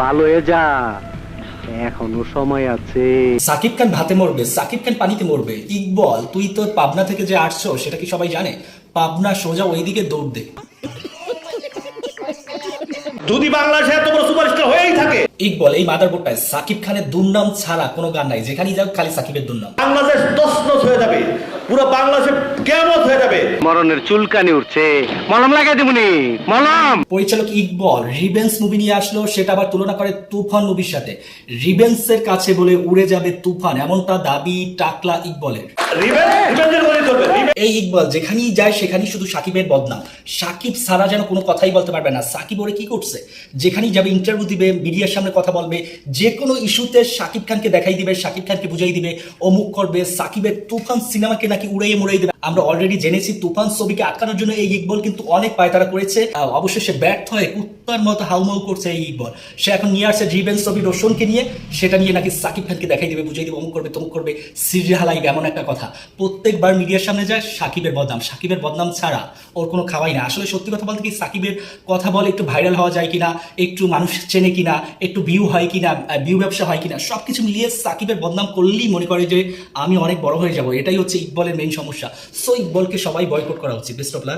ভালো হয়ে যা, এখনো সময় আছে। সাকিব খান ভাতে মরবে, সাকিব খান পানিতে মরবে। ইকবল, তুই তো পাবনা থেকে যে আসছো সেটা কি সবাই জানে? পাবনা সোজা ওইদিকে দৌড় দে। যদি বাংলাদেশে এত বড় সুপারস্টার হয়েই থাকে, ইকবল, এই মাদারবোর্ডটায় সাকিব খানের দুর্নাম ছাড়া কোনো গান নাই, যেখানেই যাও খালি সাকিবের দুর্নাম। বাংলাদেশ তছনছ হয়ে যাবে, পুরো বাংলাদেশে কিয়ামত হয়ে যাবে। মরণের চুলকানি উঠছে, মলম লাগাই দেবনি, মলম। পরিচালক ইকবল রিভেন্স মুভি নিয়ে আসলো, সেটা আবার তুলনা করে তুফান মুভির সাথে। রিভেন্সের কাছে বলে উড়ে যাবে তুফান, এমনটা দাবি টাকলা ইকবলের। রিভেঞ্জের গতি চলবে। এই ইকবল যেখানেই যায় সেখানেই শুধু সাকিবের বদনাম। সাকিব সারা যেন কোনো কথাই বলতে পারবে না। সাকিব ওরে কি করছে? যেখানেই যাবে ইন্টারভিউ দিবে, মিডিয়ার সামনে কথা বলবে, যে কোনো ইস্যুতে সাকিব খানকে দেখাই দিবে, সাকিব খানকে বুঝাই দিবে, অমুক করবে। সাকিবের তুফান সিনেমাকে নাকি উড়াইয়ে মুড়াই দেবে। আমরা অলরেডি জেনেছি তুফান ছবিকে আটকানোর জন্য এই ইকবল কিন্তু অনেক পায়তারা করেছে। অবশ্যই সে ব্যর্থ হয়ে কুত্তার মতো হাউমাউ করছে এই ইকবল। সে এখন নিয়ে আসছে রিভেন্স ছবি রোশনকে নিয়ে, সেটা নিয়ে নাকি সাকিব খানকে দেখাই দিবে, বুঝাই দিবে, অমুক করবে, তমুক করবে, সিরিয়াল হালাইবে, এমন একটা কথা। প্রত্যেকবার মিডিয়ার সামনে যায় সাকিবের বদনাম, সাকিবের বদনাম ছাড়া ওর কোনো খাওয়াই না। আসলে সত্যি কথা বলতে কি, সাকিবের কথা বলে একটু ভাইরাল হওয়া যায় কিনা, একটু মানুষ চেনে কিনা, একটু ভিউ হয় কিনা, ভিউ ব্যবসা হয় কিনা, সবকিছু মিলিয়ে সাকিবের বদনাম করলেই মনে করে যে আমি অনেক বড় হয়ে যাব। এটাই হচ্ছে ইকবলের মেইন সমস্যা। সো ইকবলকে সবাই বয়কট করা উচিত। Best of luck.